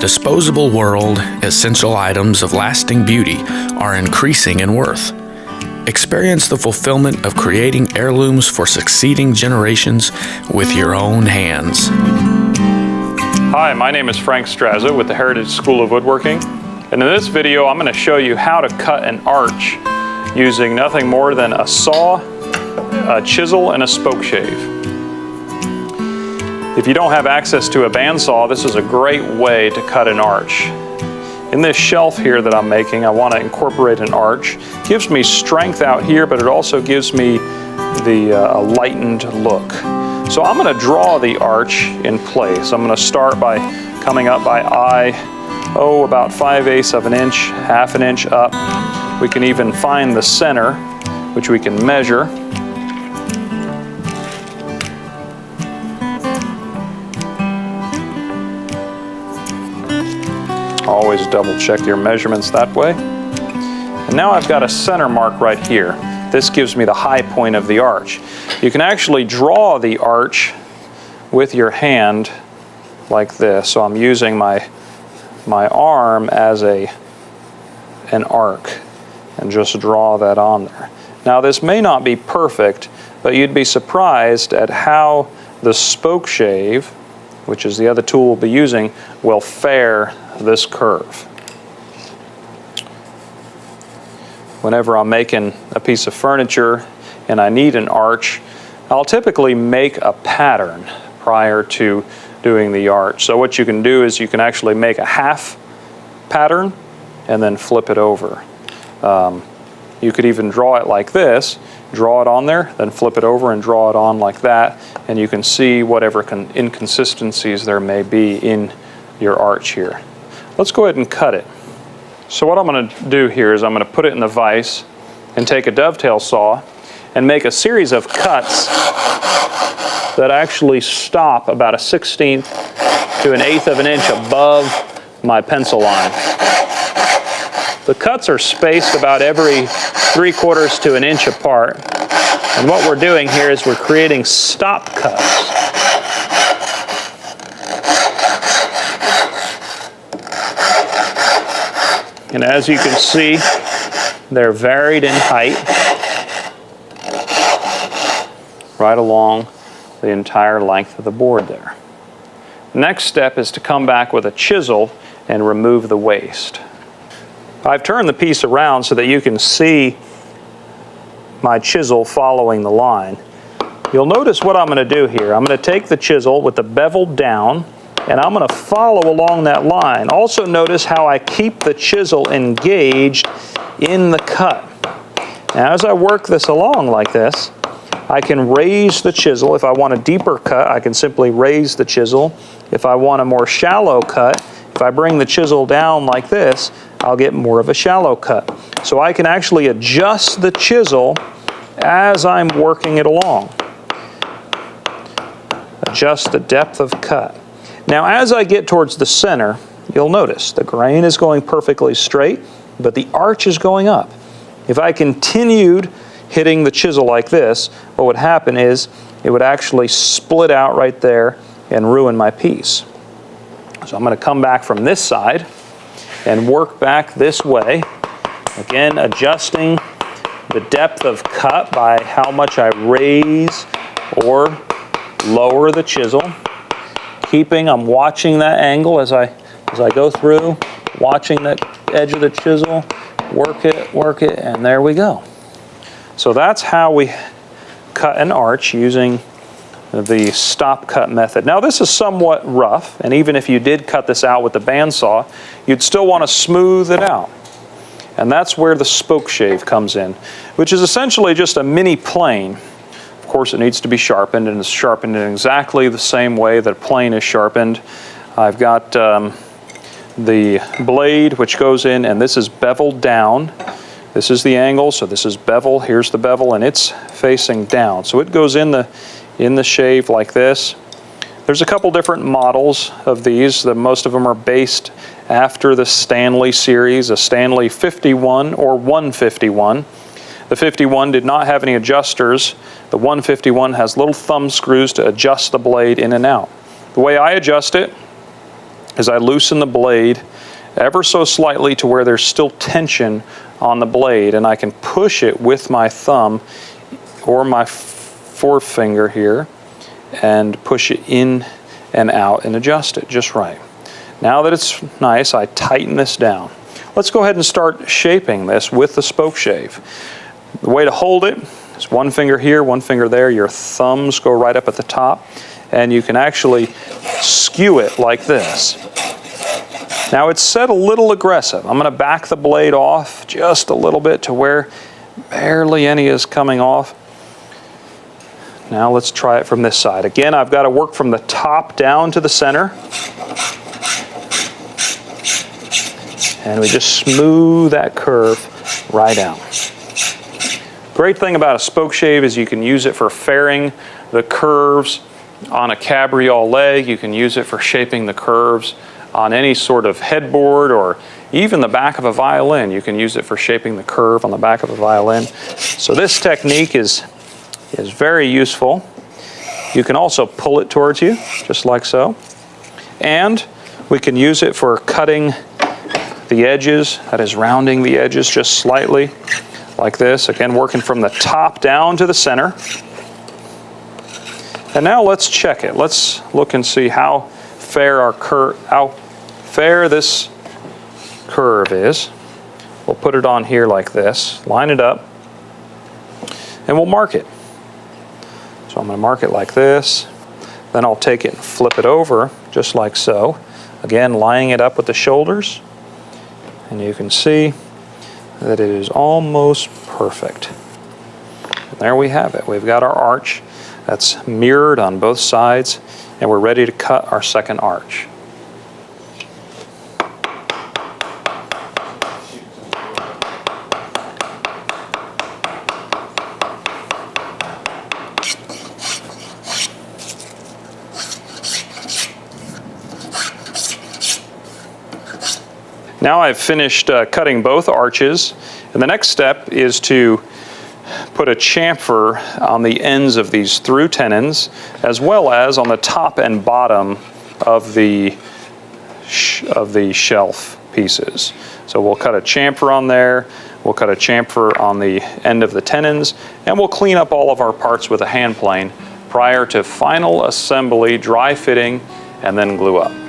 disposable world, essential items of lasting beauty are increasing in worth. Experience the fulfillment of creating heirlooms for succeeding generations with your own hands. Hi, my name is Frank Strazza with the Heritage School of Woodworking, and in this video I'm going to show you how to cut an arch using nothing more than a saw, a chisel, and a spoke shave. If you don't have access to a bandsaw, this is a great way to cut an arch. In this shelf here that I'm making, I want to incorporate an arch. It gives me strength out here, but it also gives me a lightened look. So I'm going to draw the arch in place. I'm going to start by coming up by about 5/8 of an inch, half an inch up. We can even find the center, which we can measure. Always double check your measurements that way. And now I've got a center mark right here. This gives me the high point of the arch. You can actually draw the arch with your hand like this. So I'm using my arm as an arc and just draw that on there. Now this may not be perfect, but you'd be surprised at how the spoke shave, which is the other tool we'll be using, will fare this curve. Whenever I'm making a piece of furniture and I need an arch, I'll typically make a pattern prior to doing the arch. So what you can do is you can actually make a half pattern and then flip it over. You could even draw it like this, draw it on there, then flip it over and draw it on like that, and you can see whatever inconsistencies there may be in your arch here. Let's go ahead and cut it. So what I'm going to do here is I'm going to put it in the vise and take a dovetail saw and make a series of cuts that actually stop about a 1/16 to an 1/8 of an inch above my pencil line. The cuts are spaced about every 3/4 to an inch apart, and what we're doing here is we're creating stop cuts. And as you can see, they're varied in height right along the entire length of the board there. Next step is to come back with a chisel and remove the waste. I've turned the piece around so that you can see my chisel following the line. You'll notice what I'm going to do here. I'm going to take the chisel with the bevel down, and I'm going to follow along that line. Also notice how I keep the chisel engaged in the cut. Now as I work this along like this, I can raise the chisel. If I want a deeper cut, I can simply raise the chisel. If I want a more shallow cut, if I bring the chisel down like this, I'll get more of a shallow cut. So I can actually adjust the chisel as I'm working it along. Adjust the depth of cut. Now as I get towards the center, you'll notice the grain is going perfectly straight, but the arch is going up. If I continued hitting the chisel like this, what would happen is it would actually split out right there and ruin my piece. So I'm going to come back from this side and work back this way. Again, adjusting the depth of cut by how much I raise or lower the chisel. I'm watching that angle as I go through, watching that edge of the chisel, work it, and there we go. So that's how we cut an arch using the stop cut method. Now this is somewhat rough, and even if you did cut this out with the bandsaw, you'd still want to smooth it out. And that's where the spoke shave comes in, which is essentially just a mini plane. Of course, it needs to be sharpened, and it's sharpened in exactly the same way that a plane is sharpened. I've got the blade which goes in, and this is beveled down. This is the angle, so this is bevel. Here's the bevel, and it's facing down. So it goes in the shave like this. There's a couple different models of these. Most of them are based after the Stanley series, a Stanley 51 or 151. The 51 did not have any adjusters. The 151 has little thumb screws to adjust the blade in and out. The way I adjust it is I loosen the blade ever so slightly to where there's still tension on the blade, and I can push it with my thumb or my forefinger here and push it in and out and adjust it just right. Now that it's nice, I tighten this down. Let's go ahead and start shaping this with the spoke shave. The way to hold it is one finger here, one finger there. Your thumbs go right up at the top, and you can actually skew it like this. Now it's set a little aggressive. I'm going to back the blade off just a little bit to where barely any is coming off. Now let's try it from this side. Again, I've got to work from the top down to the center. And we just smooth that curve right out. Great thing about a spoke shave is you can use it for fairing the curves on a cabriolet. You can use it for shaping the curves on any sort of headboard or even the back of a violin. You can use it for shaping the curve on the back of a violin. So this technique is very useful. You can also pull it towards you, just like so. And we can use it for cutting the edges, that is rounding the edges just slightly, like this. Again, working from the top down to the center. And now let's check it. Let's look and see how fair this curve is. We'll put it on here like this, line it up, and we'll mark it. So I'm going to mark it like this. Then I'll take it and flip it over, just like so. Again, lining it up with the shoulders. And you can see that it is almost perfect. And there we have it. We've got our arch that's mirrored on both sides, and we're ready to cut our second arch. Now I've finished cutting both arches, and the next step is to put a chamfer on the ends of these through tenons, as well as on the top and bottom of the shelf pieces. So we'll cut a chamfer on there, we'll cut a chamfer on the end of the tenons, and we'll clean up all of our parts with a hand plane prior to final assembly, dry fitting, and then glue up.